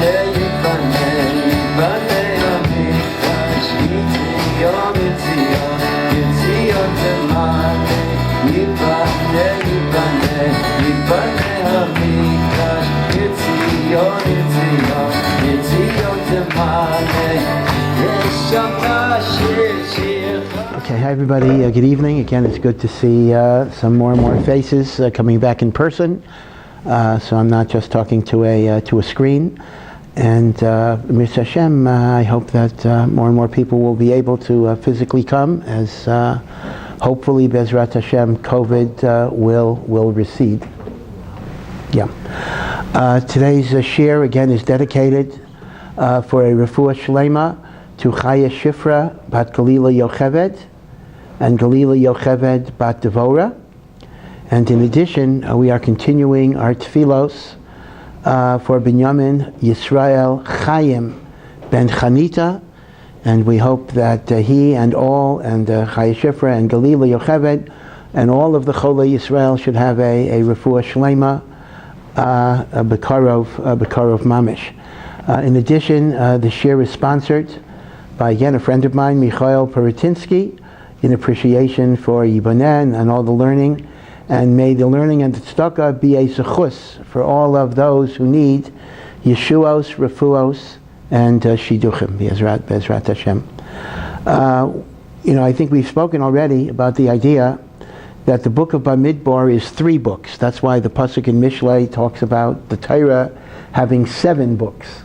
Okay, hi everybody, good evening. Again, it's good to see some more and more faces coming back in person. So I'm not just talking to a screen. And Mr. Hashem, I hope that more and more people will be able to physically come as hopefully Bezrat Hashem COVID will recede. Yeah. Today's share again is dedicated for a Refuah Shelema to Chaya Shifra bat Galila Yocheved and Galila Yocheved bat Devorah. And in addition, we are continuing our tefillos for Binyamin Yisroel Chaim ben Chanita, and we hope that he and all, and Chaya Shifra and Galila Yocheved, and all of the Cholei Yisrael should have a Refuah Shelema, Bekarov Mamish. In addition, the shir is sponsored by, again, a friend of mine, Mikhail Paratinsky, in appreciation for Yibonen and all the learning. And may the learning and the tzedakah be a zechus for all of those who need Yeshuos, Refuos, and Shiduchim, Bezrat Hashem. I think we've spoken already about the idea that the book of Bamidbar is 3 books. That's why the pasuk in Mishlei talks about the Torah having 7 books.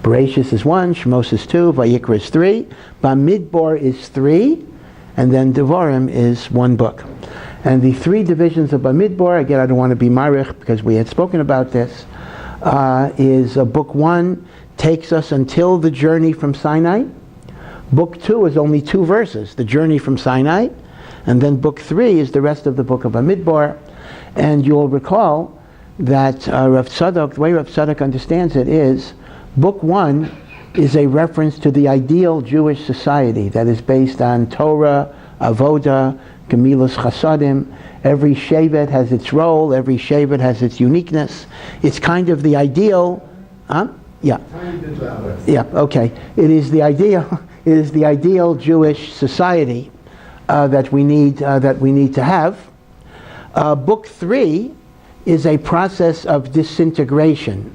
Bereshis is 1, Shemos is 2, Vayikra is 3, Bamidbar is 3, and then Devorim is 1 book. And the 3 divisions of Bamidbar, again I don't want to be marich because we had spoken about this, is book 1 takes us until the journey from Sinai. Book 2 is only 2 verses, the journey from Sinai. And then book 3 is the rest of the book of Bamidbar. And you'll recall that Rav Tzadok, the way Rav Tzadok understands it is, book 1 is a reference to the ideal Jewish society that is based on Torah, Avoda, Gemilas Chasadim. Every shevet has its role, every shevet has its uniqueness. It's kind of the ideal, Yeah, okay. It is the ideal Jewish society that we need to have. Book 3 is a process of disintegration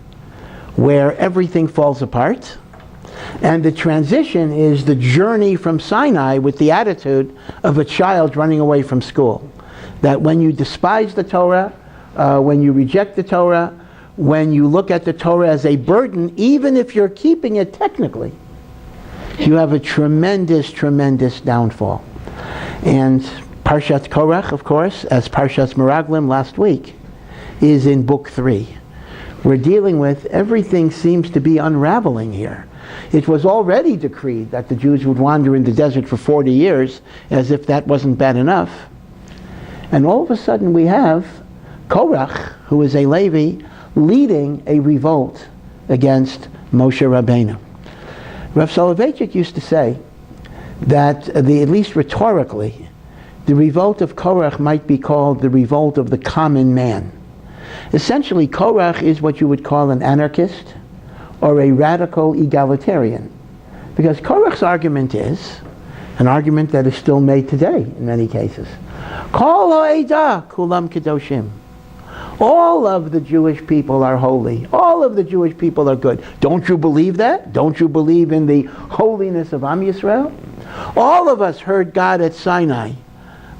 where everything falls apart, and the transition is the journey from Sinai with the attitude of a child running away from school. That when you despise the Torah, when you reject the Torah, when you look at the Torah as a burden, even if you're keeping it technically, you have a tremendous, tremendous downfall. And Parshat Korach, of course, as Parshat Meraglim last week, is in book 3. We're dealing with everything seems to be unraveling here. It was already decreed that the Jews would wander in the desert for 40 years, as if that wasn't bad enough. And all of a sudden we have Korach, who is a Levi, leading a revolt against Moshe Rabbeinu. Rav Soloveitchik used to say that, at least rhetorically, the revolt of Korach might be called the revolt of the common man. Essentially, Korach is what you would call an anarchist or a radical egalitarian. Because Korach's argument is an argument that is still made today in many cases. Kol ha'edah kulam kedoshim. All of the Jewish people are holy. All of the Jewish people are good. Don't you believe that? Don't you believe in the holiness of Am Yisrael? All of us heard God at Sinai.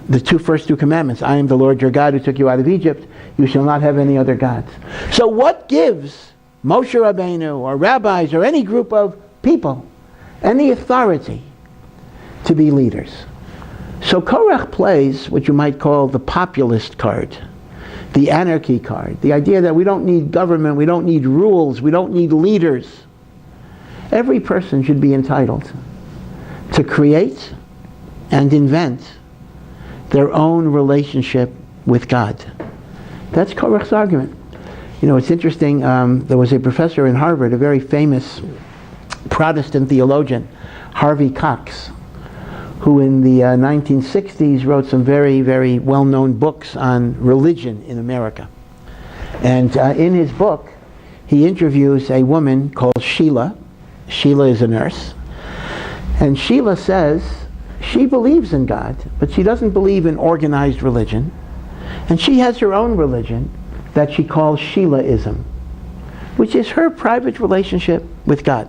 The first two commandments. I am the Lord your God who took you out of Egypt. You shall not have any other gods. So what gives Moshe Rabbeinu or rabbis or any group of people any authority to be leaders? So Korach plays what you might call the populist card, the anarchy card, the idea that we don't need government, we don't need rules, we don't need leaders. Every person should be entitled to create and invent their own relationship with God. That's Korach's argument. It's interesting, there was a professor in Harvard, a very famous Protestant theologian, Harvey Cox, who in the 1960s wrote some very, very well-known books on religion in America. And in his book, he interviews a woman called Sheila. Sheila is a nurse. And Sheila says she believes in God, but she doesn't believe in organized religion. And she has her own religion that she calls Sheilaism, which is her private relationship with God.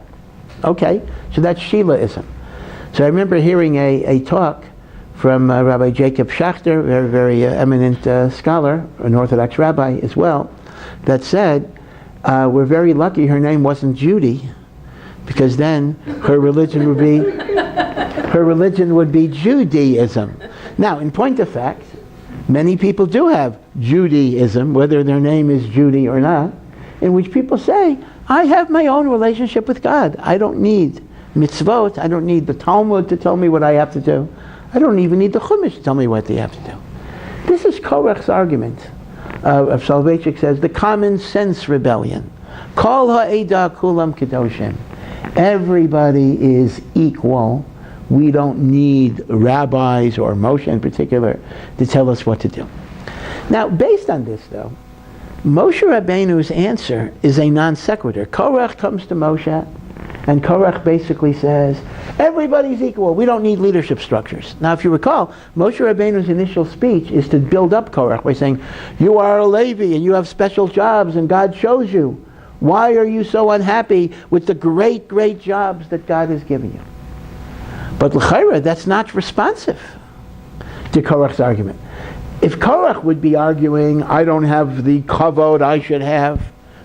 Okay, so that's Sheilaism. So I remember hearing a talk from Rabbi Jacob Schachter, a very, very eminent scholar, an Orthodox rabbi as well, that said, we're very lucky her name wasn't Judy, because then her religion would be Judaism. Now, in point of fact, many people do have Judaism, whether their name is Judy or not, in which people say, I have my own relationship with God. I don't need mitzvot. I don't need the Talmud to tell me what I have to do. I don't even need the Chumash to tell me what they have to do. This is Korach's argument. Soloveitchik says, the common sense rebellion. Kol ha'eda kulam kedoshim. Everybody is equal. We don't need rabbis or Moshe in particular to tell us what to do. Now, based on this, though, Moshe Rabbeinu's answer is a non sequitur. Korach comes to Moshe, and Korach basically says, everybody's equal. We don't need leadership structures. Now, if you recall, Moshe Rabbeinu's initial speech is to build up Korach by saying, you are a Levi, and you have special jobs, and God shows you. Why are you so unhappy with the great, great jobs that God has given you? But l'chaira, that's not responsive to Korach's argument. If Korach would be arguing, I don't have the kavod I should have,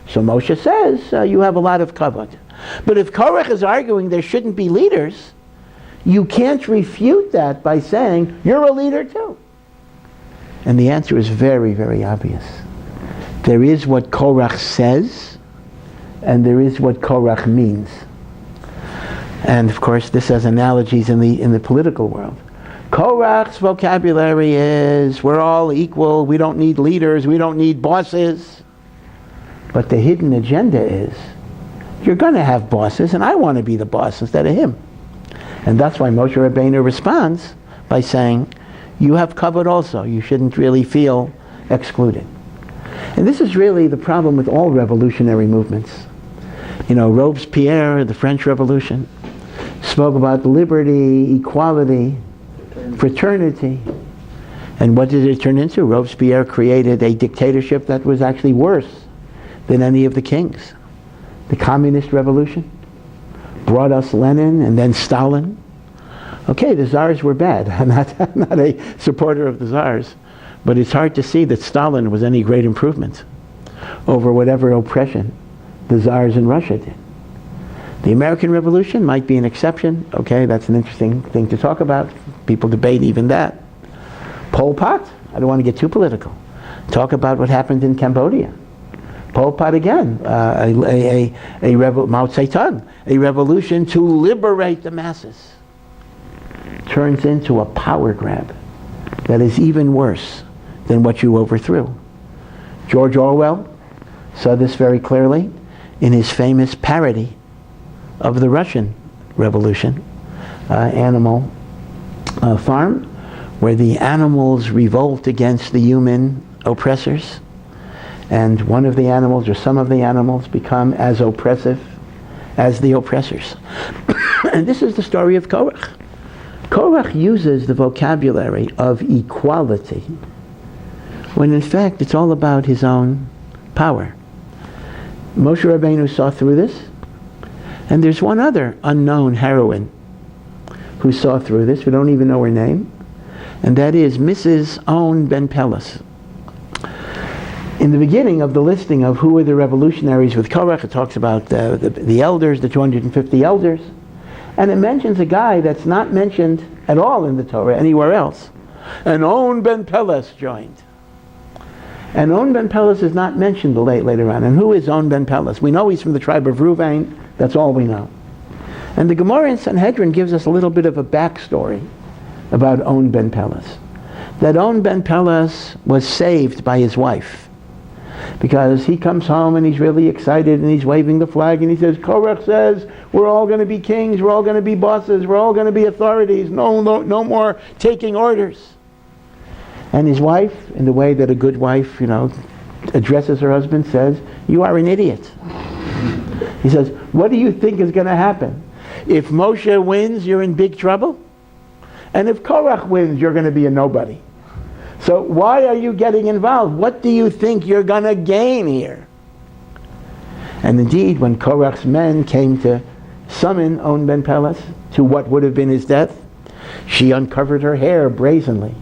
so Moshe says, you have a lot of kavod. But if Korach is arguing there shouldn't be leaders, you can't refute that by saying, you're a leader too. And the answer is very, very obvious. There is what Korach says, and there is what Korach means. And of course, this has analogies in the political world. Korach's vocabulary is, we're all equal, we don't need leaders, we don't need bosses. But the hidden agenda is, you're going to have bosses, and I want to be the boss instead of him. And that's why Moshe Rabbeinu responds by saying, you have covered also, you shouldn't really feel excluded. And this is really the problem with all revolutionary movements. You know, Robespierre, the French Revolution, spoke about liberty, equality, fraternity. And what did it turn into? Robespierre created a dictatorship that was actually worse than any of the kings. The communist revolution brought us Lenin and then Stalin. Okay, the czars were bad. I'm not a supporter of the czars, but it's hard to see that Stalin was any great improvement over whatever oppression the czars in Russia did. The American Revolution might be an exception. Okay, that's an interesting thing to talk about. People debate even that. Pol Pot, I don't want to get too political. Talk about what happened in Cambodia. Pol Pot again, Mao Zedong, a revolution to liberate the masses, turns into a power grab that is even worse than what you overthrew. George Orwell saw this very clearly in his famous parody of the Russian Revolution, Animal Farm, where the animals revolt against the human oppressors, and one of the animals or some of the animals become as oppressive as the oppressors. And this is the story of Korach. Korach uses the vocabulary of equality when in fact it's all about his own power. Moshe Rabbeinu saw through this, and there's one other unknown heroine who saw through this. We don't even know her name, and that is Mrs. Own Ben Pelas. In the beginning of the listing of who were the revolutionaries with Korach, it talks about the elders, the 250 elders, and it mentions a guy that's not mentioned at all in the Torah anywhere else. And On Ben Pelas joined. And On Ben Pelas is not mentioned later on. And who is On Ben Pelas? We know he's from the tribe of Ruvain. That's all we know. And the Gemara in Sanhedrin gives us a little bit of a backstory about On Ben Pelas. That On Ben Pelas was saved by his wife, because he comes home and he's really excited and he's waving the flag and he says, Korach says, we're all going to be kings, we're all going to be bosses, we're all going to be authorities, no more taking orders. And his wife, in the way that a good wife, addresses her husband, says, you are an idiot. He says, what do you think is going to happen? If Moshe wins, you're in big trouble. And if Korach wins, you're going to be a nobody. So why are you getting involved? What do you think you're going to gain here? And indeed, when Korach's men came to summon On ben Peles to what would have been his death, she uncovered her hair brazenly.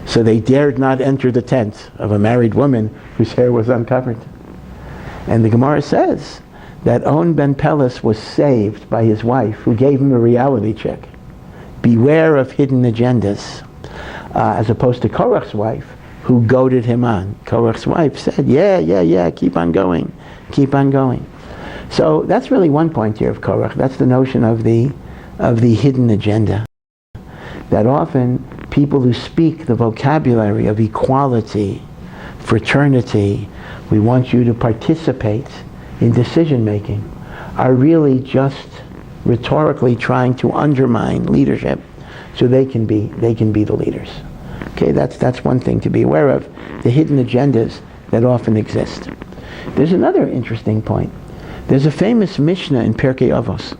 So they dared not enter the tent of a married woman whose hair was uncovered. And the Gemara says that On ben Peles was saved by his wife, who gave him a reality check. Beware of hidden agendas. As opposed to Korach's wife, who goaded him on. Korach's wife said, yeah, keep on going. So that's really one point here of Korach. That's the notion of the hidden agenda. That often people who speak the vocabulary of equality, fraternity, we want you to participate in decision making, are really just rhetorically trying to undermine leadership so they can be the leaders. Okay, that's one thing to be aware of, the hidden agendas that often exist. There's another interesting point. There's a famous Mishnah in Pirkei Avos.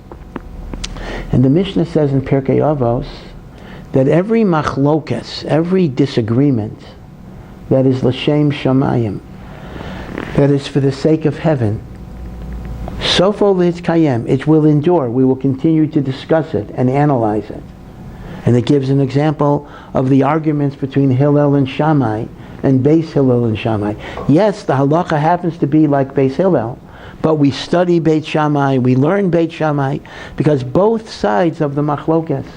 And the Mishnah says in Pirkei Avos that every machlokas, every disagreement that is l'shem shamayim, that is for the sake of heaven, sofo litzkayem, it will endure. We will continue to discuss it and analyze it. And it gives an example of the arguments between Hillel and Shamai and Beis Hillel and Shamai. Yes, the halacha happens to be like Beis Hillel, but we study Beit Shammai, we learn Beit Shammai, because both sides of the machlokas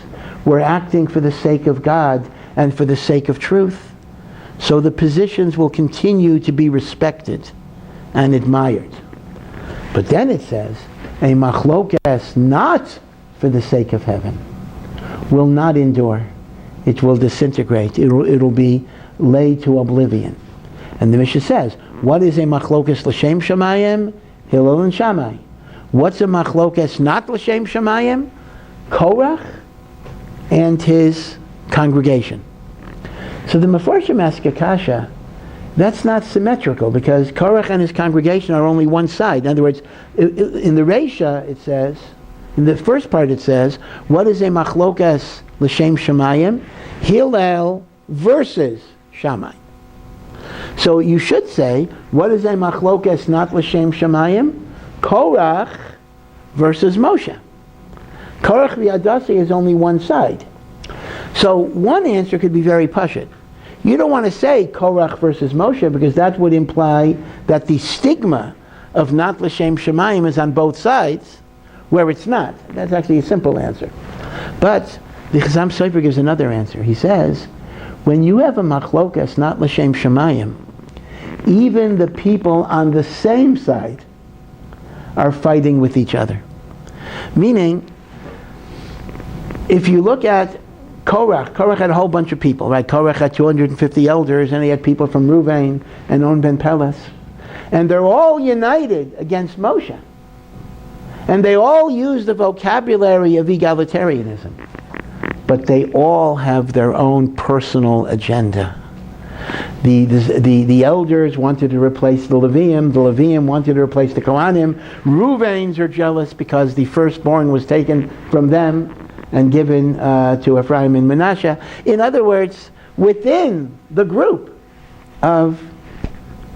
were acting for the sake of God and for the sake of truth. So the positions will continue to be respected and admired. But then it says, a machlokas not for the sake of heaven will not endure. It will disintegrate. It'll be laid to oblivion. And the Mishnah says, what is a machlokas l'shem shamayim? Hillel and Shamai. What's a machlokas not l'shem shamayim? Korach and his congregation. So the Mefarshim ask a kasha, that's not symmetrical, because Korach and his congregation are only one side. In other words, in the Reisha it says, in the first part it says, what is a machlokas l'shem shamayim? Hillel versus Shammai. So you should say, what is a machlokas not l'shem shamayim? Korach versus Moshe. Korach v'Adasi is only one side. So one answer could be very pashut. You don't want to say Korach versus Moshe, because that would imply that the stigma of not l'shem shamayim is on both sides, where it's not. That's actually a simple answer. But the Chazam Sofer gives another answer. He says, when you have a machlokas not l'shem shamayim, even the people on the same side are fighting with each other. Meaning, if you look at Korach had a whole bunch of people, right? Korach had 250 elders, and he had people from Ruvain and On ben Peles. And they're all united against Moshe. And they all use the vocabulary of egalitarianism. But they all have their own personal agenda. The elders wanted to replace the Levium wanted to replace the Kohanim. Ruvains are jealous because the firstborn was taken from them and given to Ephraim and Manasseh. In other words, within the group of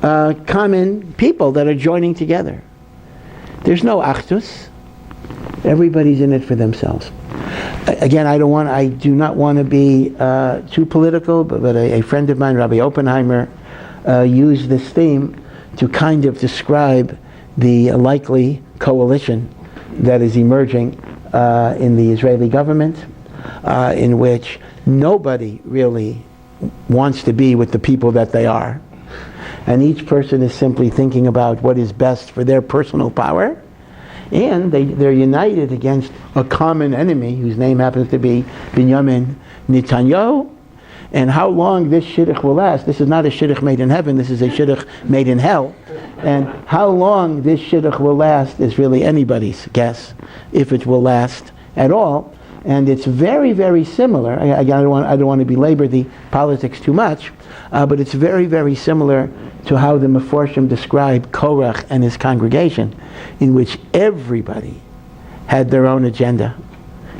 common people that are joining together, there's no achdus. Everybody's in it for themselves. Again, I do not want to be too political, but a friend of mine, Rabbi Oppenheimer, used this theme to kind of describe the likely coalition that is emerging in the Israeli government, in which nobody really wants to be with the people that they are. And each person is simply thinking about what is best for their personal power. And they're united against a common enemy whose name happens to be Binyamin Netanyahu. And how long this shidduch will last, this is not a shidduch made in heaven, this is a shidduch made in hell. And how long this shidduch will last is really anybody's guess, if it will last at all. And it's very, very similar. I don't want to belabor the politics too much, but it's very, very similar to how the Meforshim describe Korach and his congregation, in which everybody had their own agenda,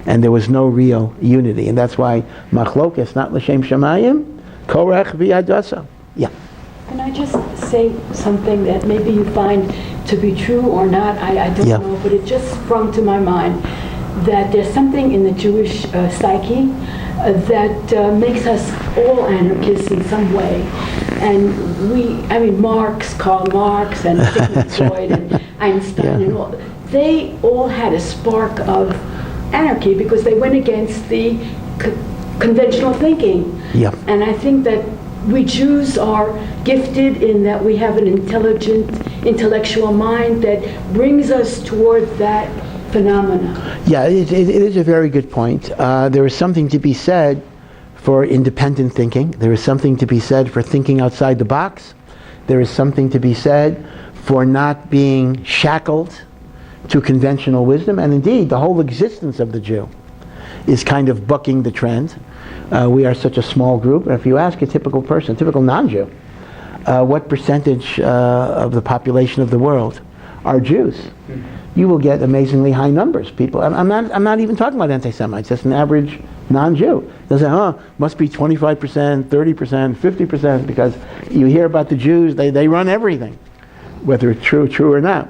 and there was no real unity. And that's why Machlokes, not L'Shem Shamayim, Korach v'Yadasa. Yeah. Can I just say something that maybe you find to be true or not? I don't know, but it just sprung to my mind that there's something in the Jewish psyche that makes us all anarchists in some way. And Karl Marx and Sigmund Freud and Einstein and all, they all had a spark of anarchy because they went against the conventional thinking. Yep. And I think that we Jews are gifted in that we have an intelligent, intellectual mind that brings us toward that phenomena. Yeah, it is a very good point. There is something to be said for independent thinking. There is something to be said for thinking outside the box. There is something to be said for not being shackled to conventional wisdom. And indeed, the whole existence of the Jew is kind of bucking the trend. We are such a small group. If you ask a typical person, a typical non-Jew, what percentage of the population of the world are Jews, you will get amazingly high numbers. People, I'm not even talking about anti-Semites. That's an average non-Jew. They'll say, must be 25%, 30%, 50%, because you hear about the Jews, they run everything, whether it's true or not.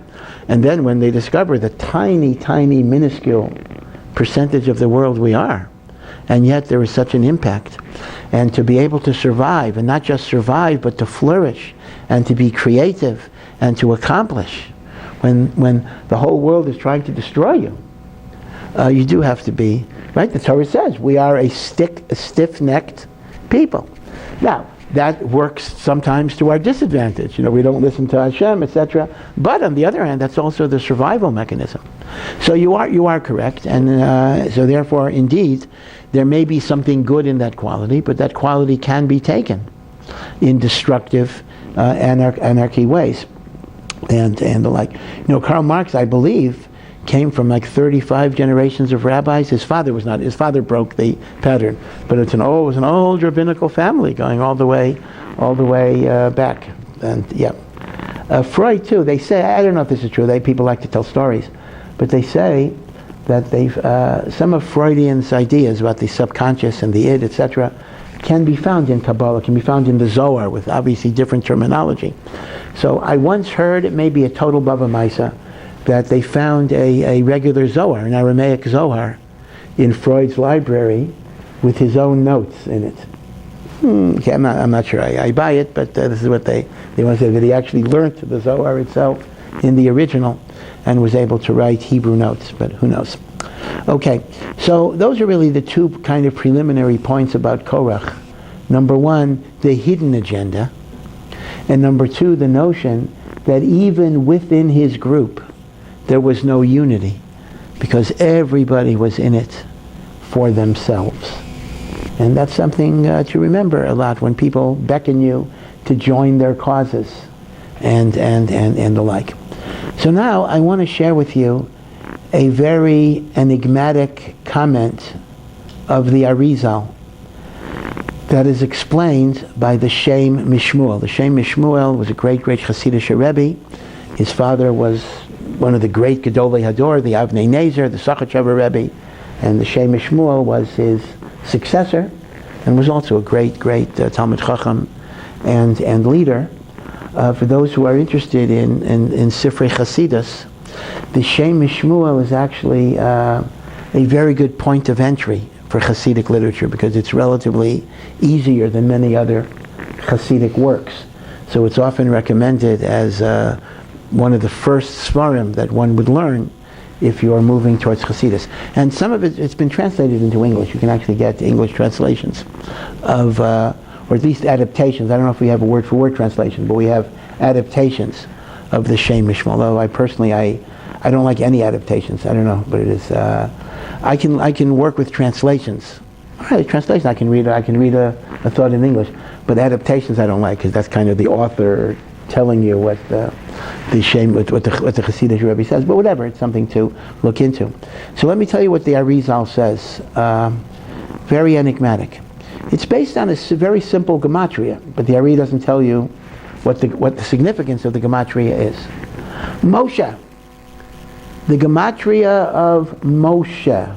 And then when they discover the tiny, tiny, minuscule percentage of the world we are, and yet there is such an impact, and to be able to survive, and not just survive, but to flourish, and to be creative, and to accomplish, when the whole world is trying to destroy you, you do have to be, right? The Torah says we are a stiff-necked people. Now, that works sometimes to our disadvantage. We don't listen to Hashem, etc. But on the other hand, that's also the survival mechanism. So you are correct, and so therefore, indeed, there may be something good in that quality, but that quality can be taken in destructive anarchy ways, and the like. Karl Marx, I believe, came from like 35 generations of rabbis. His father broke the pattern, but it was an old rabbinical family going all the way back. And Freud too. They say, I don't know if this is true. People like to tell stories, but they say that some of Freudian's ideas about the subconscious and the id, etc., can be found in Kabbalah, can be found in the Zohar with obviously different terminology. So I once heard, it may be a total Bava Maisa, that they found a regular Zohar, an Aramaic Zohar, in Freud's library with his own notes in it. Okay, I'm not sure I buy it, but this is what they want to say, that he actually learned the Zohar itself in the original and was able to write Hebrew notes, but who knows. Okay, so those are really the two kind of preliminary points about Korach. Number one, the hidden agenda, and number two, the notion that even within his group, there was no unity, because everybody was in it for themselves. And that's something to remember a lot when people beckon you to join their causes and the like. So now I want to share with you a very enigmatic comment of the Arizal that is explained by the Shame of Shimon. The Shame of Shimon was a great Hasidic Rebbe. His father was one of the great Gedolei Hador, the Avnei Nezer, the Sachachover Rebbe, and the Shame of Shimon was his successor, and was also a great Talmid Chacham and leader. For those who are interested in Sifrei Chasidus, the Shame of Shimon is actually a very good point of entry for Hasidic literature, because it's relatively easier than many other Hasidic works. So it's often recommended as one of the first Svarim that one would learn if you are moving towards Hasidus. And some of it's been translated into English. You can actually get English translations of, or at least adaptations. I don't know if we have a word-for-word translation, but we have adaptations of the Shame of Shimon. Although I personally, I don't like any adaptations. I don't know, but it is. I can work with translations. All right, translation I can read a thought in English, but adaptations I don't like, because that's kind of the author telling you what the shame, what the Hasidic Rebbe says. But whatever, it's something to look into. So let me tell you what the Arizal says. Very enigmatic. It's based on a very simple gematria, but the Ari doesn't tell you what the significance of the gematria is. Moshe. The gematria of Moshe,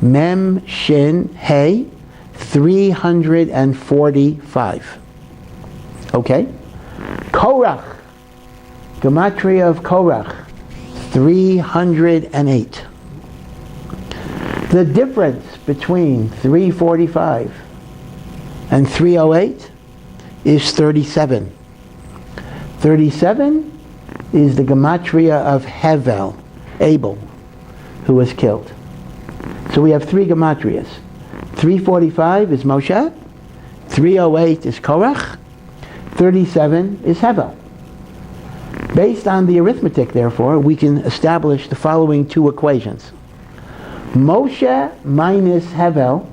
Mem Shin Hey, 345. Okay? Korach. Gematria of Korach, 308. The difference between 345 and 308 is 37. 37 is the gematria of Hevel, Abel, who was killed. So we have three gematrias. 345 is Moshe, 308 is Korach, 37 is Hevel. Based on the arithmetic, therefore, we can establish the following two equations. Moshe minus Hevel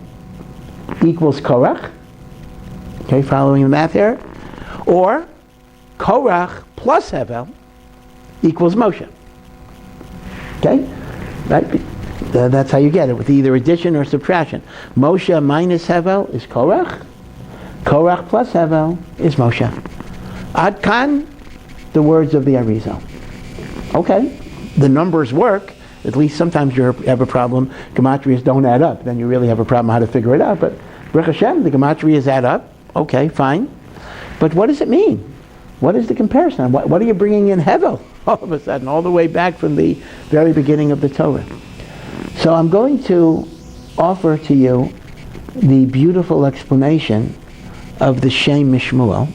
equals Korach. Okay, following the math here. Or Korach plus Hevel equals Moshe. Okay? Right? That's how you get it, with either addition or subtraction. Moshe minus Hevel is Korach. Korach plus Hevel is Moshe. Ad kan, the words of the Arizal. Okay, the numbers work. At least sometimes you have a problem. Gematrias don't add up. Then you really have a problem how to figure it out. But Baruch Hashem, the gematrias add up. Okay, fine. But what does it mean? What is the comparison? What are you bringing in Hevel all of a sudden, all the way back from the very beginning of the Torah? So I'm going to offer to you the beautiful explanation of the Shame of Shimon.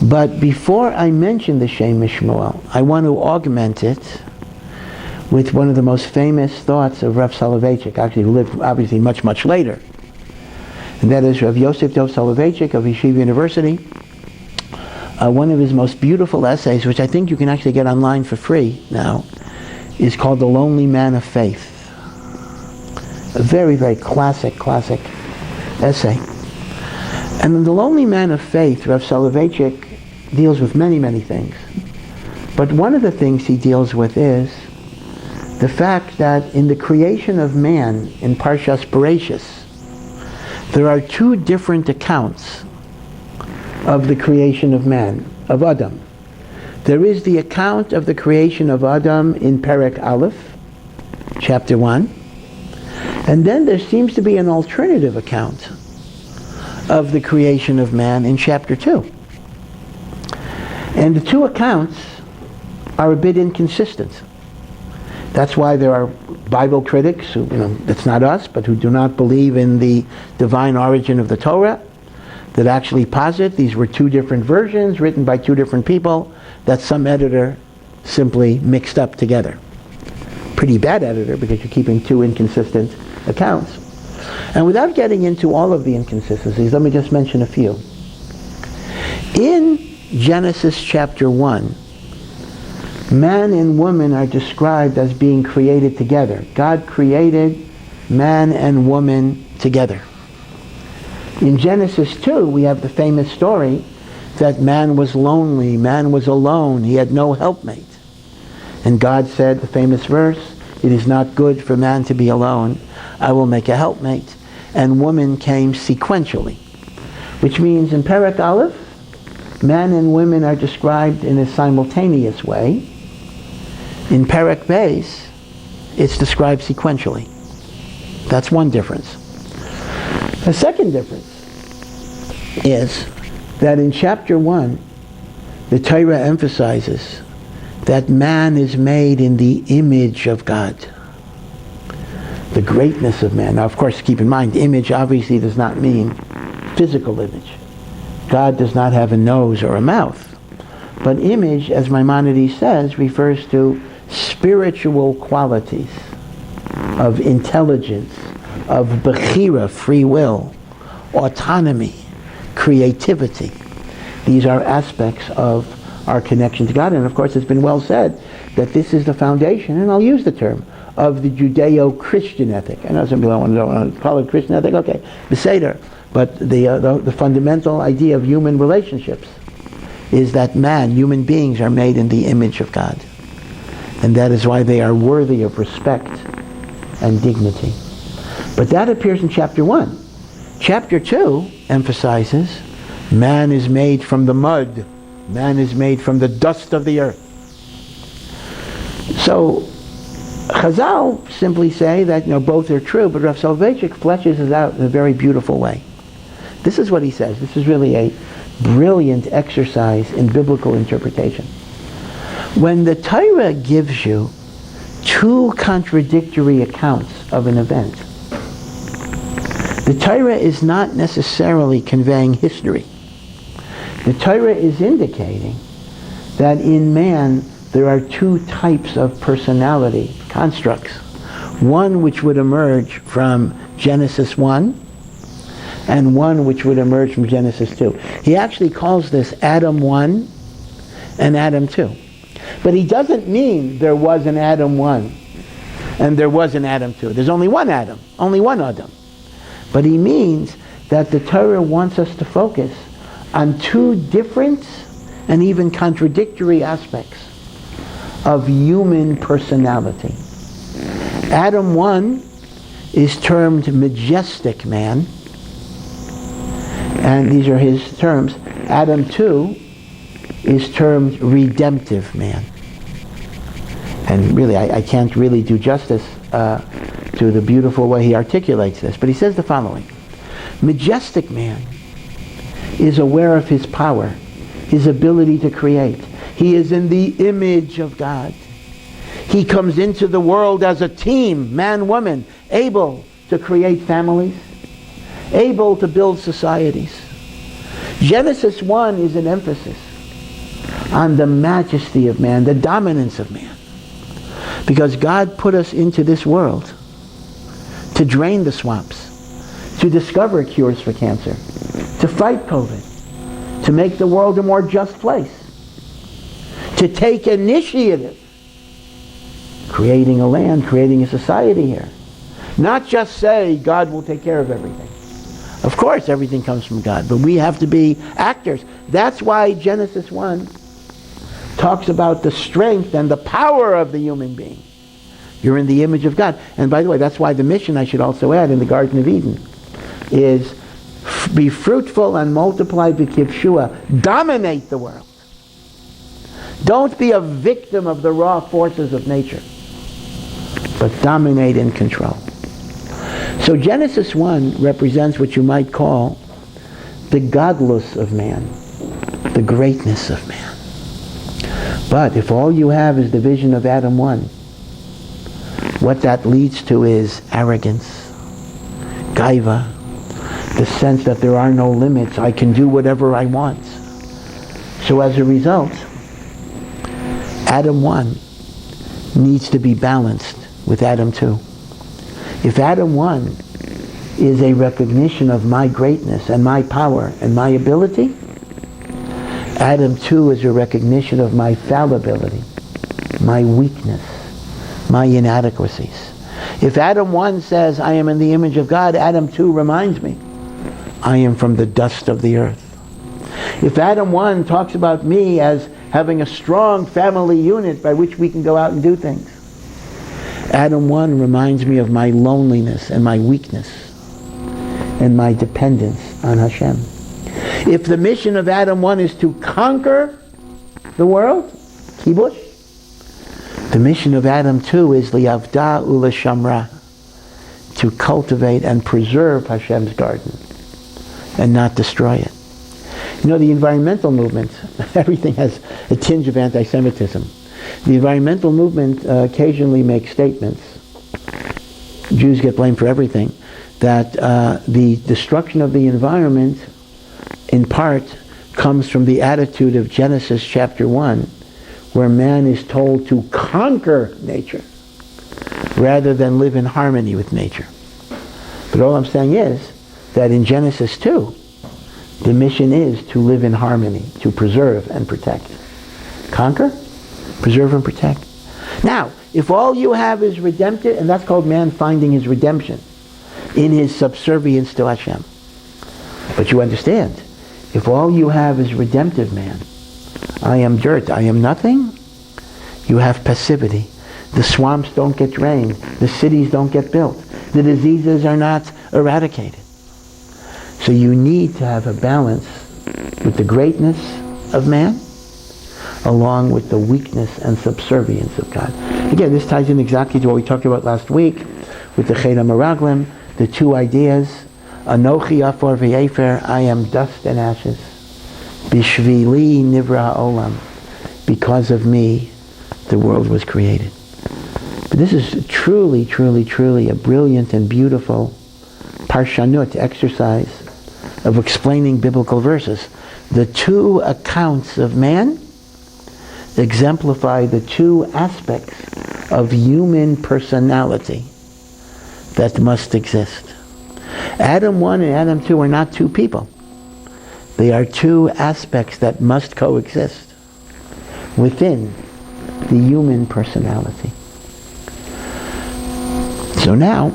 But before I mention the Shame of Shimon, I want to augment it with one of the most famous thoughts of Rav Soloveitchik, actually who lived obviously much, much later. And that is Rav Yosef Dov Soloveitchik of Yeshiva University. One of his most beautiful essays, which I think you can actually get online for free now, is called The Lonely Man of Faith. A very, very classic essay. And in The Lonely Man of Faith, Rav Soloveitchik deals with many, many things. But one of the things he deals with is the fact that in the creation of man, in Parshas Bereshis, there are two different accounts of the creation of man, of Adam. There is the account of the creation of Adam in Perek Aleph, chapter 1, and then there seems to be an alternative account of the creation of man in chapter 2. And the two accounts are a bit inconsistent. That's why there are Bible critics who, that's not us, but who do not believe in the divine origin of the Torah, that actually posit these were two different versions written by two different people that some editor simply mixed up together. Pretty bad editor, because you're keeping two inconsistent accounts. And without getting into all of the inconsistencies, let me just mention a few. In Genesis chapter 1, man and woman are described as being created together. God created man and woman together. In Genesis 2, we have the famous story that man was lonely, man was alone, he had no helpmate. And God said, the famous verse, "It is not good for man to be alone, I will make a helpmate." And woman came sequentially. Which means in Perek Aleph, man and women are described in a simultaneous way. In Perek Beis, it's described sequentially. That's one difference. The second difference is that in chapter 1, the Torah emphasizes that man is made in the image of God. The greatness of man. Now, of course, keep in mind, image obviously does not mean physical image. God does not have a nose or a mouth. But image, as Maimonides says, refers to spiritual qualities of intelligence, of bechira, free will, autonomy, creativity. These are aspects of our connection to God. And of course, it's been well said that this is the foundation, and I'll use the term, of the Judeo-Christian ethic. I know some people don't want to call it Christian ethic, okay, Beseder. But the fundamental idea of human relationships is that man, human beings, are made in the image of God. And that is why they are worthy of respect and dignity. But that appears in chapter 1. Chapter 2 emphasizes man is made from the mud Man is made from the dust of the earth. So Chazal simply say that both are true, but Rav Soloveitchik fleshes it out in a very beautiful way. This is what he says. This is really a brilliant exercise in biblical interpretation. When the Torah gives you two contradictory accounts of an event, the Torah is not necessarily conveying history. The Torah is indicating that in man there are two types of personality constructs. One which would emerge from Genesis 1 and one which would emerge from Genesis 2. He actually calls this Adam 1 and Adam 2. But he doesn't mean there was an Adam 1 and there was an Adam 2. There's only one Adam, only one Adam. But he means that the Torah wants us to focus on two different and even contradictory aspects of human personality. Adam 1 is termed majestic man, and these are his terms. Adam 2 is termed redemptive man. And really, I can't really do justice to the beautiful way he articulates this, but he says the following. Majestic man is aware of his power, his ability to create. He is in the image of God. He comes into the world as a team, man, woman, able to create families, able to build societies. Genesis 1 is an emphasis on the majesty of man, the dominance of man. Because God put us into this world to drain the swamps, to discover cures for cancer, to fight COVID, to make the world a more just place, to take initiative, creating a land, creating a society here. Not just say God will take care of everything. Of course everything comes from God, but we have to be actors. That's why Genesis 1 talks about the strength and the power of the human being. You're in the image of God. And by the way, that's why the mission, I should also add, in the Garden of Eden is be fruitful and multiply b'kivshua. Dominate the world. Don't be a victim of the raw forces of nature, but dominate and control. So Genesis 1 represents what you might call the godless of man, the greatness of man. But if all you have is the vision of Adam 1, what that leads to is arrogance, gaiva, the sense that there are no limits, I can do whatever I want. So as a result, Adam 1 needs to be balanced with Adam 2. If Adam 1 is a recognition of my greatness and my power and my ability, Adam 2 is a recognition of my fallibility, my weakness, my inadequacies. If Adam 1 says, I am in the image of God, Adam 2 reminds me, I am from the dust of the earth. If Adam 1 talks about me as having a strong family unit by which we can go out and do things, Adam 1 reminds me of my loneliness and my weakness and my dependence on Hashem. If the mission of Adam 1 is to conquer the world, kibush, the mission of Adam 2 is li'avda u'lashamra, to cultivate and preserve Hashem's garden and not destroy it. You know, the environmental movement, everything has a tinge of anti-Semitism. The environmental movement occasionally makes statements, Jews get blamed for everything, that the destruction of the environment in part comes from the attitude of Genesis chapter 1, where man is told to conquer nature rather than live in harmony with nature. But all I'm saying is that in Genesis 2, the mission is to live in harmony, to preserve and protect. Conquer, preserve and protect. Now, if all you have is redemptive, and that's called man finding his redemption in his subservience to Hashem. But you understand, if all you have is redemptive man, I am dirt, I am nothing, you have passivity. The swamps don't get drained. The cities don't get built. The diseases are not eradicated. So you need to have a balance with the greatness of man along with the weakness and subservience of God. Again, this ties in exactly to what we talked about last week with the Chet HaMeraglim, the two ideas. Anochi Afar V'Yefer, I am dust and ashes. Bishvili Nivra Olam, because of me, the world was created. But this is truly, truly, truly a brilliant and beautiful parshanut exercise of explaining biblical verses. The two accounts of man exemplify the two aspects of human personality that must exist. Adam 1 and Adam 2 are not two people. They are two aspects that must coexist within the human personality. So now,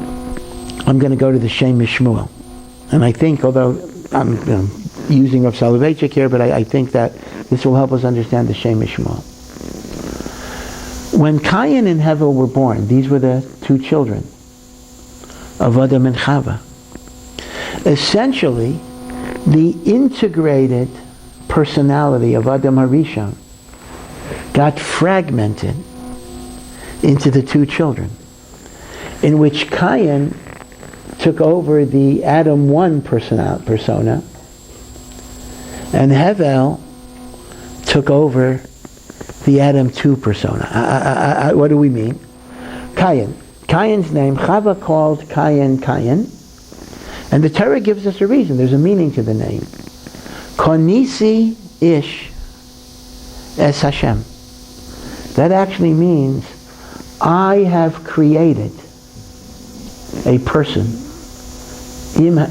I'm going to go to the Shame of Shimon. And I think, although I'm using Rav Soloveitchik here, but I think that this will help us understand the Shame of Shimon. When Cain and Hevel were born, these were the two children of Adam and Chava. Essentially, the integrated personality of Adam HaRishon got fragmented into the two children, in which Cain took over the Adam 1 persona, and Hevel took over the Adam 2 persona. What do we mean? Cain's name, Chava called Cain, and the Torah gives us a reason. There's a meaning to the name. Konisi ish es Hashem. That actually means I have created a person.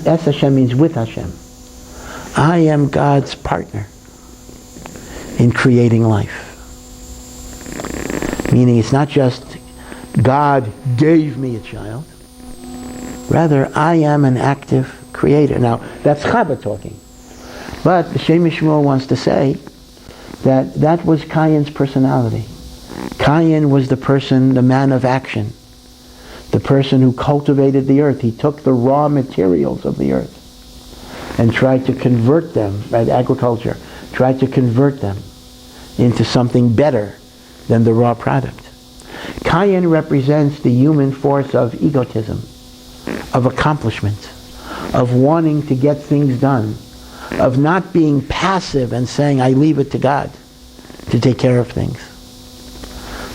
Es Hashem means with Hashem. I am God's partner in creating life. Meaning it's not just God gave me a child. Rather, I am an active creator. Now, that's Chava talking. But the Shame of Shimon wants to say that that was Cain's personality. Cain was the person, the man of action. The person who cultivated the earth. He took the raw materials of the earth and tried to convert them, right, agriculture, tried to convert them into something better than the raw product. Cain represents the human force of egotism, of accomplishment, of wanting to get things done, of not being passive and saying, I leave it to God to take care of things,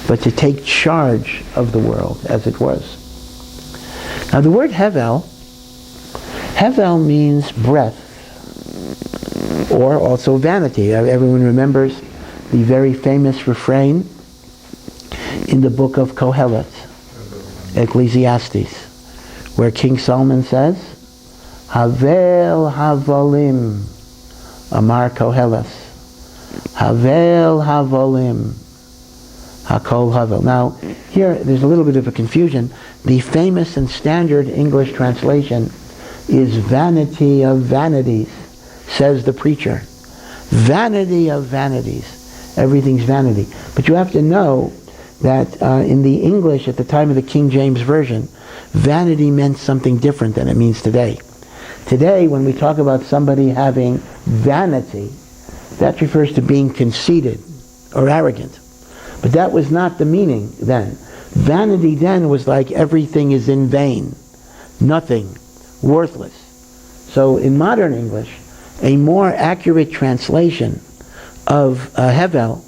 but to take charge of the world as it was. Now the word Hevel means breath, or also vanity. Everyone remembers the very famous refrain in the book of Kohelet, Ecclesiastes, where King Solomon says, Havel havolim, Amar Koheles, Havel havolim, Hakol havel. Now, here there's a little bit of a confusion. The famous and standard English translation is vanity of vanities, says the preacher. Vanity of vanities. Everything's vanity. But you have to know that in the English at the time of the King James Version, vanity meant something different than it means today. Today, when we talk about somebody having vanity, that refers to being conceited or arrogant. But that was not the meaning then. Vanity then was like everything is in vain, nothing, worthless. So in modern English, a more accurate translation of Hevel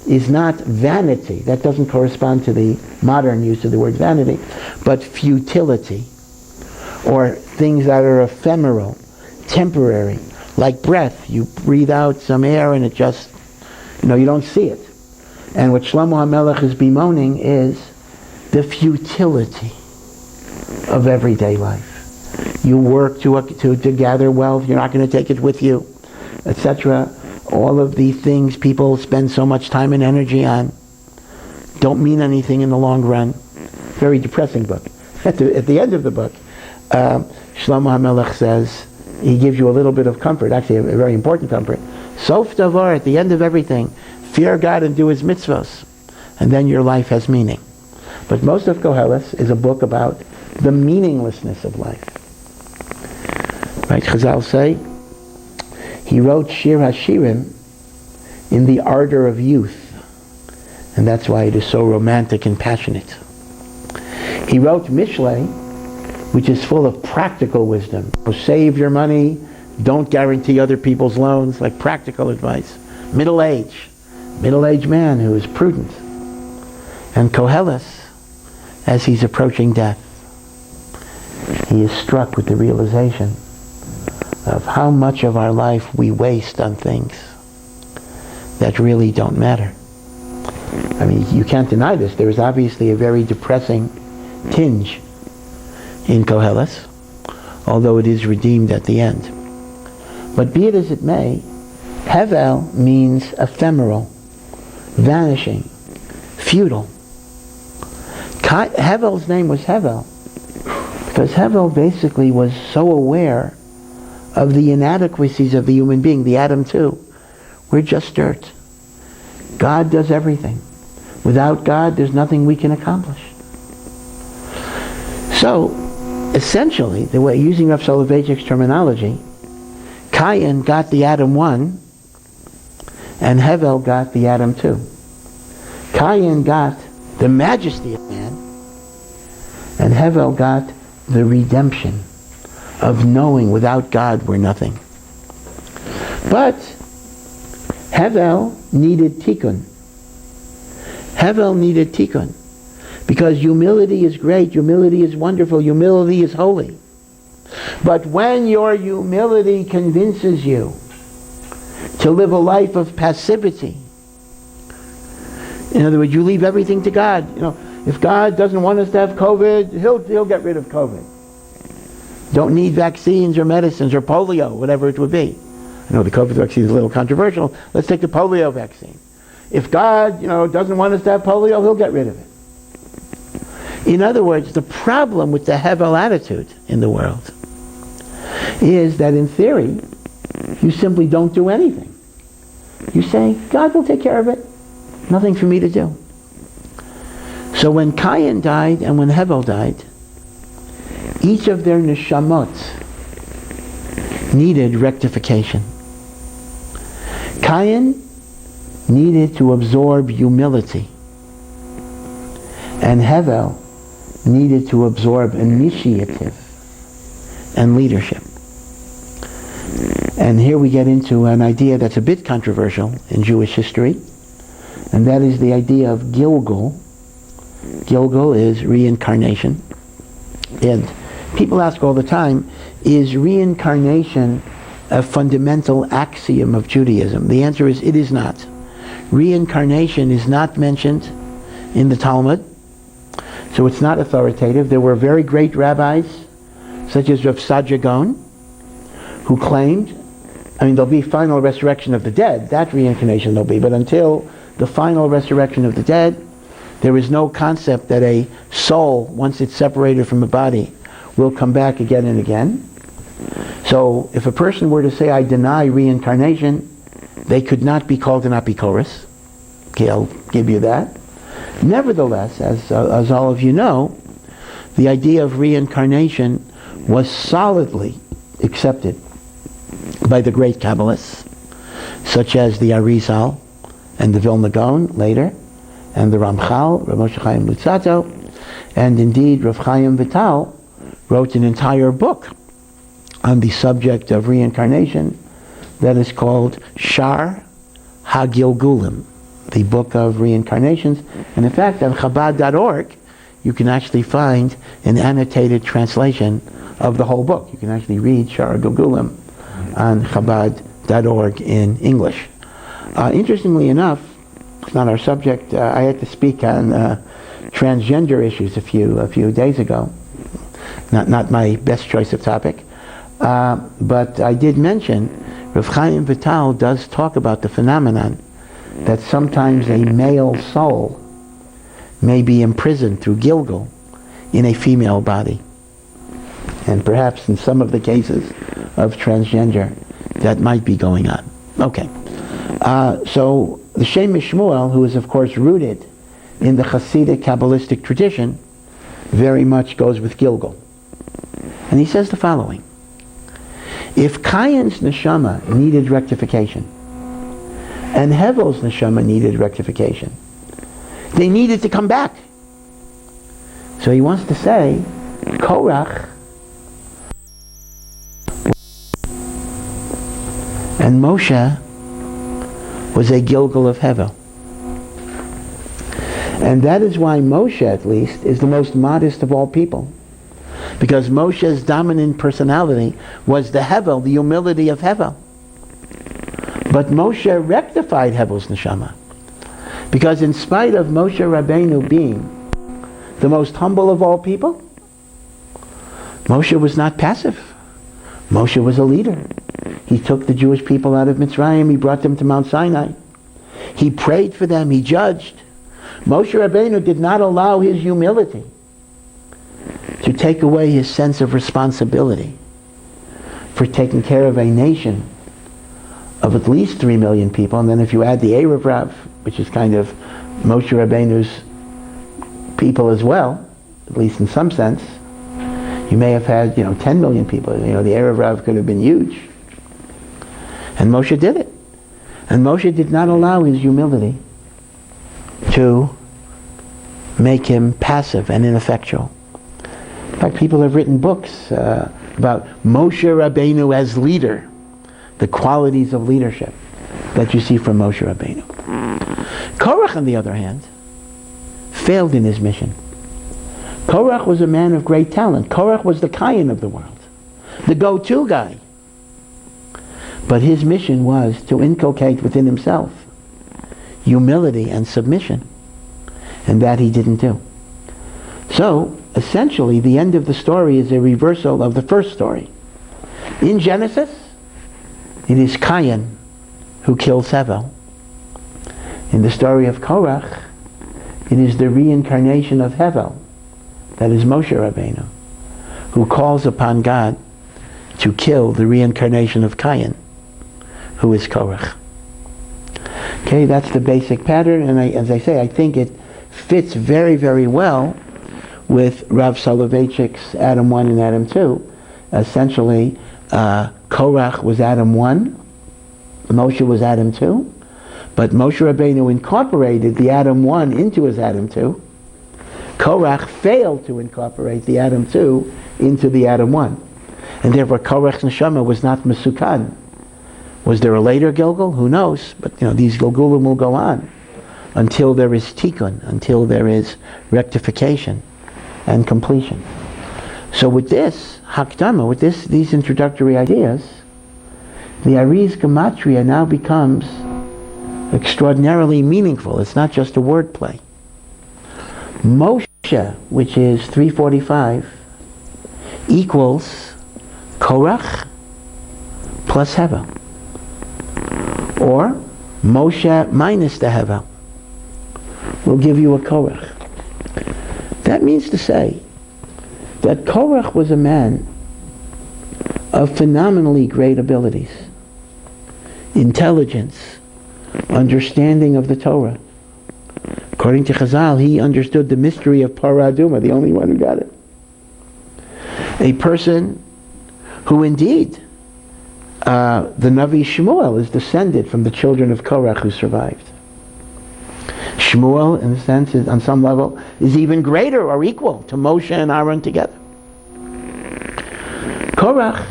is not vanity. That doesn't correspond to the modern use of the word vanity, but futility, or things that are ephemeral, temporary, like breath. You breathe out some air and it just, you don't see it. And what Shlomo HaMelech is bemoaning is the futility of everyday life. You work to gather wealth, you're not going to take it with you, etc. All of the things people spend so much time and energy on don't mean anything in the long run. Very depressing book. At the end of the book, Shlomo HaMelech says, he gives you a little bit of comfort, actually a very important comfort. Sof davar, at the end of everything, fear God and do His mitzvahs, and then your life has meaning. But most of Koheles is a book about the meaninglessness of life. Right? Chazal say, he wrote Shir HaShirim in the ardor of youth. And that's why it is so romantic and passionate. He wrote Mishlei, which is full of practical wisdom. Save your money, don't guarantee other people's loans, like practical advice. Middle-aged man who is prudent. And Koheles, as he's approaching death, he is struck with the realization of how much of our life we waste on things that really don't matter. I mean, you can't deny this. There is obviously a very depressing tinge in Koheles, although it is redeemed at the end. But be it as it may, Hevel means ephemeral, vanishing, futile. Hevel's name was Hevel because Hevel basically was so aware of the inadequacies of the human being, the atom too. We're just dirt. God does everything. Without God, there's nothing we can accomplish. So, essentially, the way, using Rav Soloveitchik's terminology, Cain got the atom 1, and Hevel got the atom 2. Cain got the majesty of man, and Hevel got the redemption of knowing without God we're nothing. But Hevel needed tikkun. Hevel needed tikkun. Because humility is great, humility is wonderful, humility is holy. But when your humility convinces you to live a life of passivity, in other words, you leave everything to God. You know, if God doesn't want us to have COVID, He'll get rid of COVID. Don't need vaccines or medicines or polio, whatever it would be. I know the COVID vaccine is a little controversial. Let's take the polio vaccine. If God, doesn't want us to have polio, He'll get rid of it. In other words, the problem with the Hevel attitude in the world is that in theory, you simply don't do anything. You say, God will take care of it. Nothing for me to do. So when Cain died and when Hevel died, each of their neshamot needed rectification. Cain needed to absorb humility, and Hevel needed to absorb initiative and leadership. And here we get into an idea that's a bit controversial in Jewish history, and that is the idea of Gilgul. Gilgul is reincarnation. And people ask all the time, is reincarnation a fundamental axiom of Judaism? The answer is, it is not. Reincarnation is not mentioned in the Talmud, so it's not authoritative. There were very great rabbis, such as Rav Sadia Gaon, who claimed, there'll be final resurrection of the dead, that reincarnation there'll be, but until the final resurrection of the dead, there is no concept that a soul, once it's separated from a body, will come back again and again. So if a person were to say, I deny reincarnation, they could not be called an apikoros. Okay, I'll give you that. Nevertheless, as all of you know, the idea of reincarnation was solidly accepted by the great Kabbalists, such as the Arizal and the Vilna Gaon later, and the Ramchal, Rav Moshe Chaim Luzzatto, and indeed Rav Chaim Vital wrote an entire book on the subject of reincarnation that is called Shar HaGilgulim, the book of reincarnations. And in fact, on Chabad.org, you can actually find an annotated translation of the whole book. You can actually read Shar HaGilgulim on Chabad.org in English. Interestingly enough, it's not our subject. I had to speak on transgender issues a few days ago. Not my best choice of topic, but I did mention Rav Chaim Vital does talk about the phenomenon that sometimes a male soul may be imprisoned through Gilgul in a female body, and perhaps in some of the cases of transgender that might be going on. Okay, so the Shame of Shimon, who is of course rooted in the Hasidic Kabbalistic tradition, very much goes with Gilgul. And he says the following: if Cain's neshama needed rectification, and Hevel's neshama needed rectification, They needed to come back. So he wants to say, Korach and Moshe was a Gilgal of Hevel. And that is why Moshe, at least, is the most modest of all people. Because Moshe's dominant personality was the Hevel, the humility of Hevel. But Moshe rectified Hevel's neshama. Because in spite of Moshe Rabbeinu being the most humble of all people, Moshe was not passive. Moshe was a leader. He took the Jewish people out of Mitzrayim. He brought them to Mount Sinai. He prayed for them. He judged. Moshe Rabbeinu did not allow his humility to take away his sense of responsibility for taking care of a nation of at least 3 million people. And then if you add the Erev Rav, which is kind of Moshe Rabbeinu's people as well, at least in some sense, you may have had 10 million people. The Erev Rav could have been huge. And Moshe did it. And Moshe did not allow his humility to make him passive and ineffectual. In fact, people have written books about Moshe Rabbeinu as leader, the qualities of leadership that you see from Moshe Rabbeinu. Korach, on the other hand, failed in his mission. Korach was a man of great talent. Korach was the Cain of the world, the go-to guy. But his mission was to inculcate within himself humility and submission, and that he didn't do. So, essentially, the end of the story is a reversal of the first story. In Genesis, it is Cain who kills Hevel. In the story of Korach, it is the reincarnation of Hevel, that is Moshe Rabbeinu, who calls upon God to kill the reincarnation of Cain, who is Korach. Okay, that's the basic pattern, and as I say, I think it fits very, very well with Rav Soloveitchik's Adam 1 and Adam 2. Essentially, Korach was Adam 1, Moshe was Adam 2, but Moshe Rabbeinu incorporated the Adam 1 into his Adam 2. Korach failed to incorporate the Adam 2 into the Adam 1. And therefore Korach's neshama was not mesukan. Was there a later Gilgal? Who knows? But these Gilgulim will go on until there is tikkun, until there is rectification and completion. So with this hakdama, with these introductory ideas, the Ari's gematria now becomes extraordinarily meaningful. It's not just a wordplay. Moshe, which is 345, equals Korach plus Hevel. Or Moshe minus the Hevel will give you a Korach. That means to say that Korach was a man of phenomenally great abilities, intelligence, understanding of the Torah. According to Chazal, he understood the mystery of Parah Aduma, the only one who got it. A person who indeed, the Navi Shmuel is descended from the children of Korach who survived. Shmuel, in a sense, on some level, is even greater or equal to Moshe and Aaron together. Korach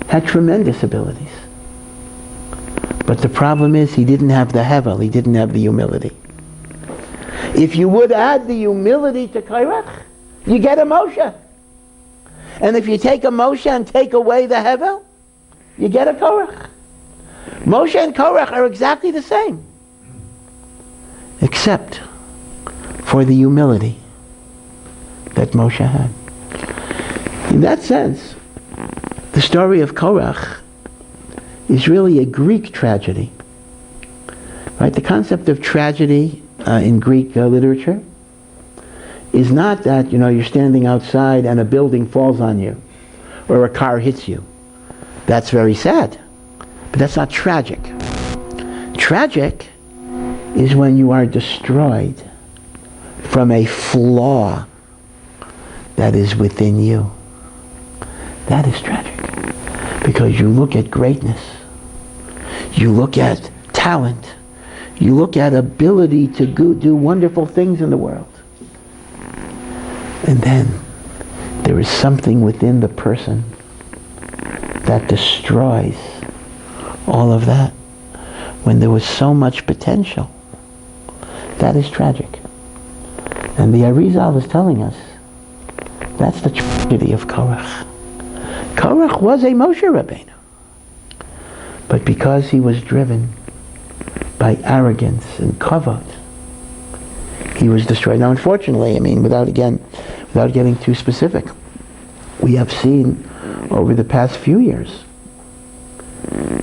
had tremendous abilities. But the problem is he didn't have the Hevel, he didn't have the humility. If you would add the humility to Korach, you get a Moshe. And if you take a Moshe and take away the Hevel, you get a Korach. Moshe and Korach are exactly the same, except for the humility that Moshe had. In that sense, the story of Korach is really a Greek tragedy. Right? The concept of tragedy in Greek literature is not that, you're standing outside and a building falls on you or a car hits you. That's very sad. But that's not tragic. Tragic is when you are destroyed from a flaw that is within you. That is tragic. Because you look at greatness, you look at talent, You look at ability to do wonderful things in the world. And then there is something within the person that destroys all of that when there was so much potential. That is tragic. And the Arizal is telling us that's the tragedy of Korach. Korach was a Moshe Rabbeinu. But because he was driven by arrogance and kavod, he was destroyed. Now, unfortunately, without getting too specific, we have seen over the past few years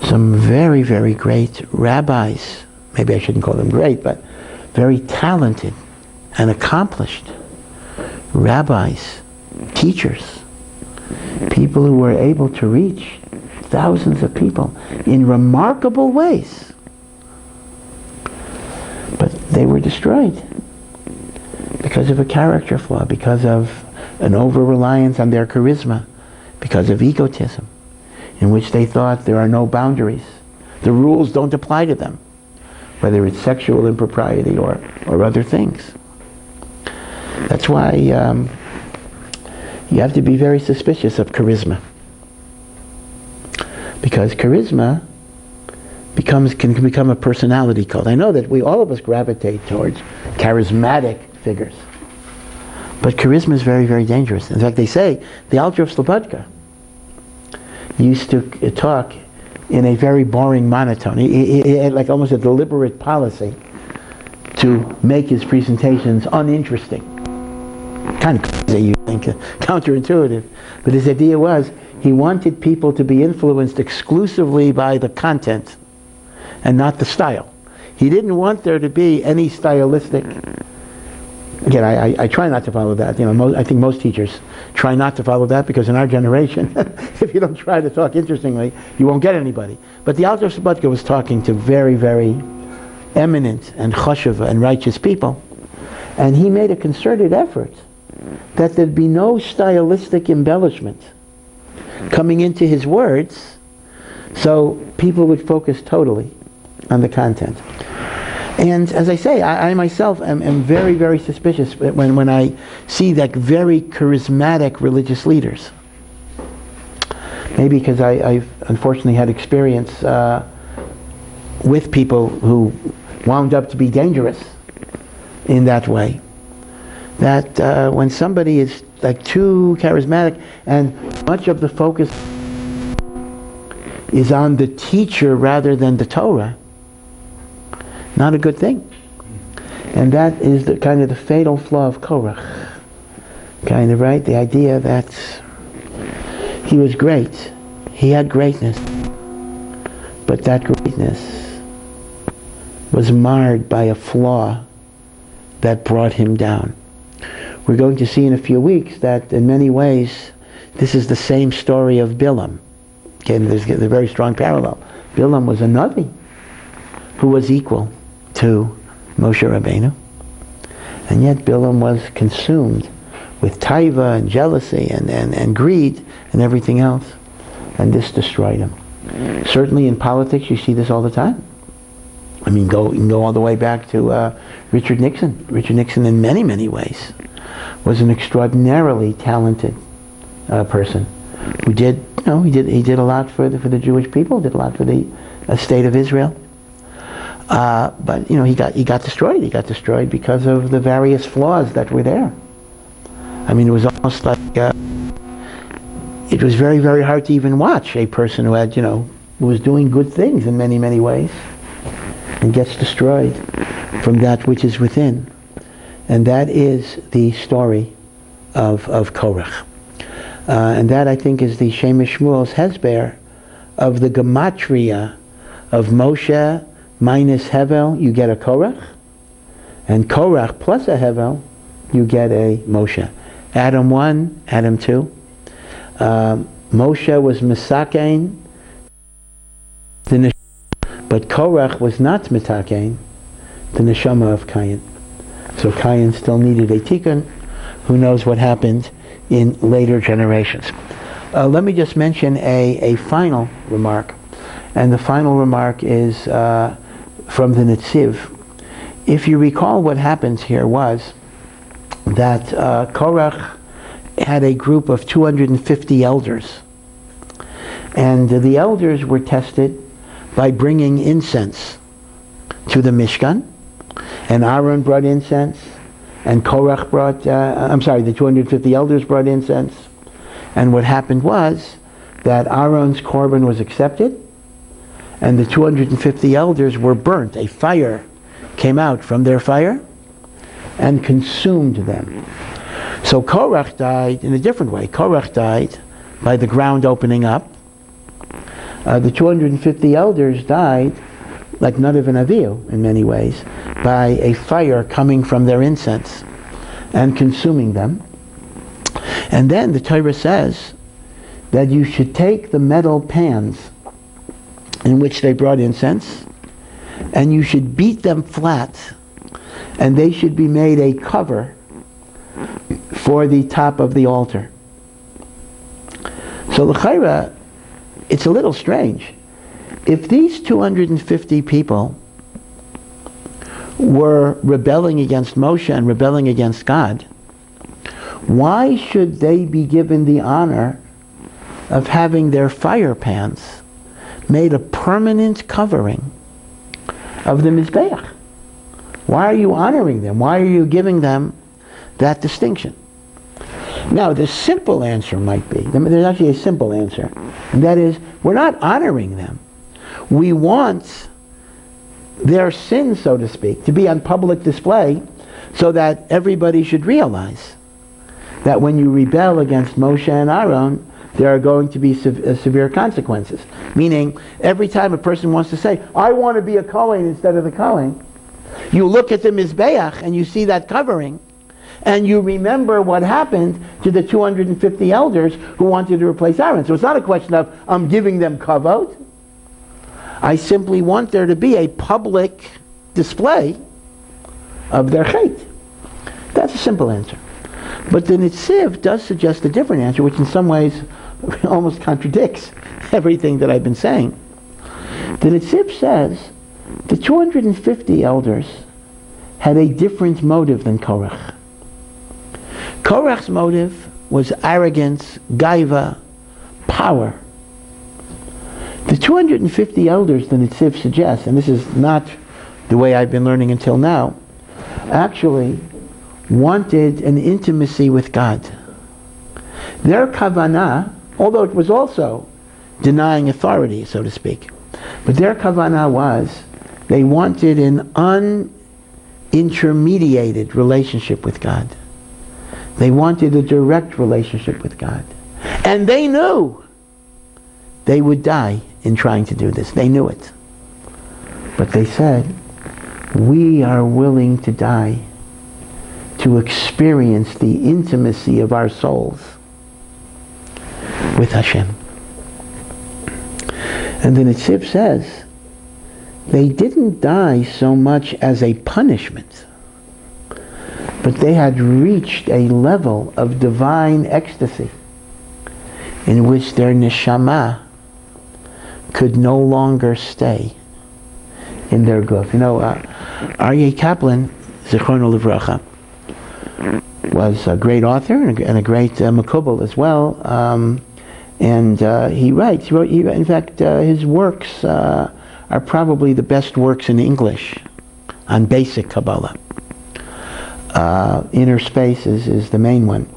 some very, very great rabbis, maybe I shouldn't call them great, but very talented and accomplished rabbis, teachers, people who were able to reach thousands of people in remarkable ways. But they were destroyed because of a character flaw, because of an over-reliance on their charisma, because of egotism, in which they thought there are no boundaries. The rules don't apply to them, whether it's sexual impropriety or other things. That's why you have to be very suspicious of charisma. Because charisma can become a personality cult. I know that all of us gravitate towards charismatic figures. But charisma is very, very dangerous. In fact, they say the Alter of Slobodka used to talk in a very boring monotone. He had like almost a deliberate policy to make his presentations uninteresting. Kind of crazy, you think, counterintuitive. But his idea was he wanted people to be influenced exclusively by the content and not the style. He didn't want there to be any stylistic. Again, I try not to follow that. I think most teachers try not to follow that, because in our generation, if you don't try to talk interestingly, you won't get anybody. But the Alter Slobodka was talking to very, very eminent and choshev and righteous people, and he made a concerted effort that there'd be no stylistic embellishment coming into his words, so people would focus totally on the content. And as I say, I myself am very, very suspicious when I see like very charismatic religious leaders. Maybe because I've unfortunately had experience with people who wound up to be dangerous in that way. That when somebody is like too charismatic and much of the focus is on the teacher rather than the Torah, not a good thing. And that is the kind of the fatal flaw of Korach. Kind of, right? The idea that he was great. He had greatness. But that greatness was marred by a flaw that brought him down. We're going to see in a few weeks that in many ways this is the same story of Bilam. Okay, there's a very strong parallel. Bilam was a Navi who was equal to Moshe Rabbeinu, and yet Bilam was consumed with taiva and jealousy and greed and everything else, and this destroyed him. Certainly in politics you see this all the time. You can go all the way back to Richard Nixon. Richard Nixon in many, many ways was an extraordinarily talented person who did a lot for the Jewish people, did a lot for the state of Israel. But he got destroyed. He got destroyed because of the various flaws that were there. It was almost like it was very, very hard to even watch a person who had who was doing good things in many, many ways and gets destroyed from that which is within. And that is the story of Korach. And that, I think, is the Shame of Shmuel's hesber of the gematria of Moshe minus Hevel, you get a Korach, and Korach plus a Hevel, you get a Moshe. Adam 1, Adam 2. Moshe was Misakein, but Korach was not Mitakein, the neshama of Cain. So Cain still needed a tikkun. Who knows what happened in later generations. Let me just mention a final remark. And the final remark is from the Netziv. If you recall, what happens here was that Korach had a group of 250 elders. And the elders were tested by bringing incense to the Mishkan. And Aaron brought incense, and Korach brought, the 250 elders brought incense. And what happened was that Aaron's korban was accepted, and the 250 elders were burnt. A fire came out from their fire and consumed them. So Korach died in a different way. Korach died by the ground opening up. The 250 elders died like Nadav and Avihu in many ways, by a fire coming from their incense and consuming them. And then the Torah says that you should take the metal pans in which they brought incense, and you should beat them flat, and they should be made a cover for the top of the altar. So l'chaira, it's a little strange. If these 250 people were rebelling against Moshe and rebelling against God, why should they be given the honor of having their fire pans made a permanent covering of the Mizbeach? Why are you honoring them? Why are you giving them that distinction? Now, the simple answer might be, there's actually a simple answer, and that is, we're not honoring them. We want their sin, so to speak, to be on public display so that everybody should realize that when you rebel against Moshe and Aaron, there are going to be severe consequences. Meaning, every time a person wants to say, I want to be a Kohen instead of the Kohen, you look at the Mizbeach and you see that covering, and you remember what happened to the 250 elders who wanted to replace Aaron. So it's not a question of, I'm giving them kavod. I simply want there to be a public display of their chait. That's a simple answer. But the Netziv does suggest a different answer, which in some ways almost contradicts everything that I've been saying. The Netziv says the 250 elders had a different motive than Korach. Korach's motive was arrogance, gaiva, power. The 250 elders, the Netziv suggests, and this is not the way I've been learning until now, actually wanted an intimacy with God. Their kavanah, although it was also denying authority, so to speak, but their kavanah was they wanted an unintermediated relationship with God. They wanted a direct relationship with God. And they knew they would die in trying to do this. They knew it. But they said, we are willing to die to experience the intimacy of our souls with Hashem. And the Netziv says, they didn't die so much as a punishment, but they had reached a level of divine ecstasy in which their neshama could no longer stay in their guf. You know, Aryeh Kaplan, Zichrono Livracha, was a great author and a great makubal as well. And he writes, in fact, his works are probably the best works in English on basic Kabbalah. Inner Space is the main one.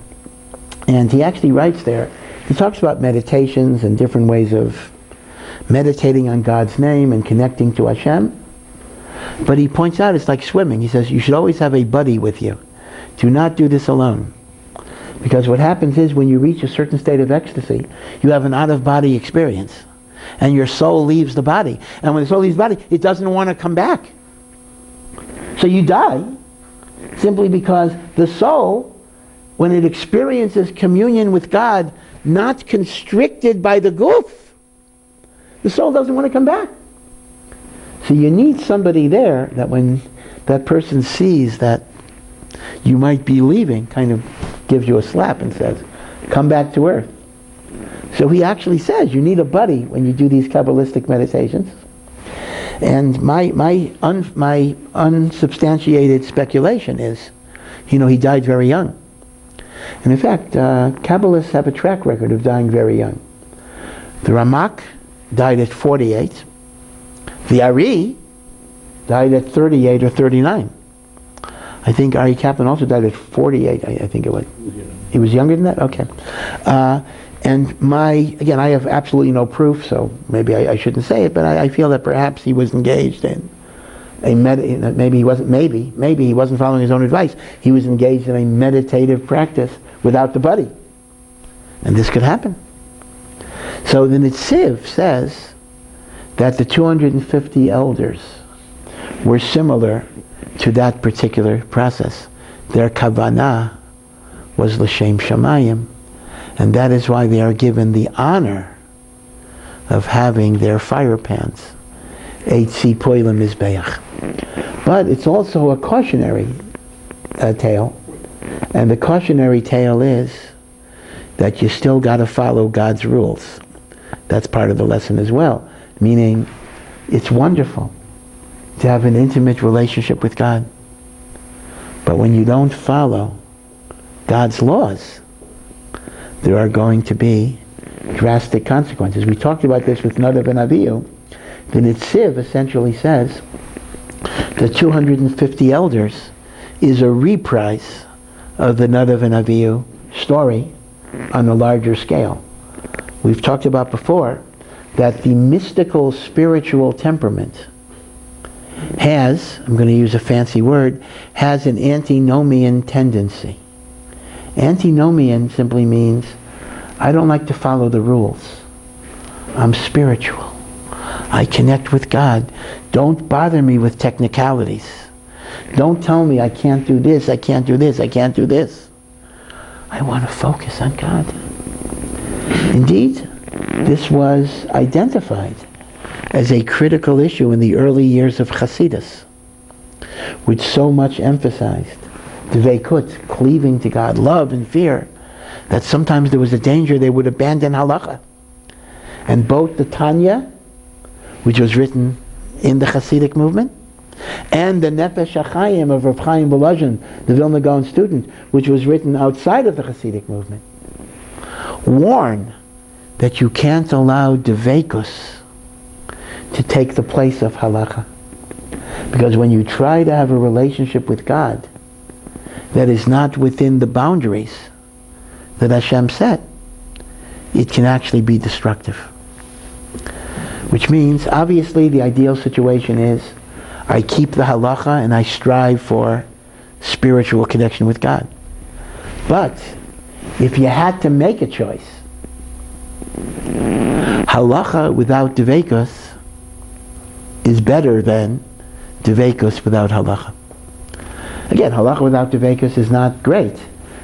And he actually writes there, he talks about meditations and different ways of meditating on God's name and connecting to Hashem. But he points out it's like swimming. He says you should always have a buddy with you. Do not do this alone. Because what happens is when you reach a certain state of ecstasy, you have an out-of-body experience. And your soul leaves the body. And when the soul leaves the body, it doesn't want to come back. So you die simply because the soul, when it experiences communion with God, not constricted by the guf, the soul doesn't want to come back. So you need somebody there that when that person sees that you might be leaving, kind of gives you a slap and says, come back to earth. So he actually says you need a buddy when you do these Kabbalistic meditations. And my unsubstantiated speculation is, he died very young. And in fact, Kabbalists have a track record of dying very young. The Ramak died at 48. The Ari died at 38 or 39. I think Ari Kaplan also died at 48, I think it was. He was younger than that? Okay. And again, I have absolutely no proof, so maybe I shouldn't say it, but I feel that perhaps he was engaged in maybe he wasn't following his own advice. He was engaged in a meditative practice without the body. And this could happen. So the Netziv says that the 250 elders were similar to that particular process. Their kavanah was l'shem shamayim, and that is why they are given the honor of having their fire pans, eitzi poilim mizbeach. But it's also a cautionary tale, and the cautionary tale is that you still got to follow God's rules. That's part of the lesson as well, meaning it's wonderful to have an intimate relationship with God, but when you don't follow God's laws, there are going to be drastic consequences. We talked about this with Nadav and Avihu. The Netziv essentially says the 250 elders is a reprise of the Nadav and Avihu story on a larger scale. We've talked about before that the mystical spiritual temperament has, I'm going to use a fancy word, has an antinomian tendency. Antinomian simply means I don't like to follow the rules. I'm spiritual. I connect with God. Don't bother me with technicalities. Don't tell me I can't do this, I can't do this, I can't do this. I want to focus on God. Indeed, this was identified as a critical issue in the early years of Hasidus, which so much emphasized dveikut, cleaving to God, love and fear, that sometimes there was a danger they would abandon halacha. And both the Tanya, which was written in the Hasidic movement, and the Nefesh HaChaim of Rav Chaim Volozhin, the Vilna Gaon student, which was written outside of the Hasidic movement, warn that you can't allow dveikus to take the place of halacha. Because when you try to have a relationship with God that is not within the boundaries that Hashem set, it can actually be destructive. Which means, obviously, the ideal situation is I keep the halacha and I strive for spiritual connection with God. But if you had to make a choice, halacha without dveikus is better than dveikus without halacha. Again, halacha without dveikus is not great,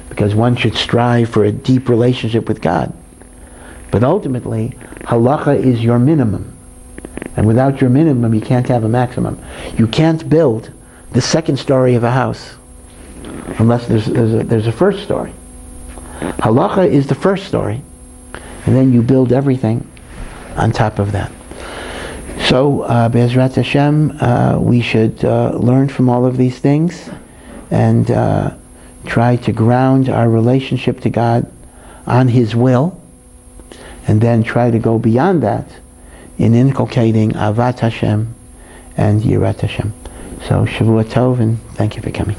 because one should strive for a deep relationship with God. But ultimately, halacha is your minimum. And without your minimum, you can't have a maximum. You can't build the second story of a house unless there's a first story. Halacha is the first story, and then you build everything on top of that. So, Be'ezrat Hashem, we should learn from all of these things and try to ground our relationship to God on His will, and then try to go beyond that in inculcating Avat Hashem and Yirat Hashem. So, Shavua Tov, and thank you for coming.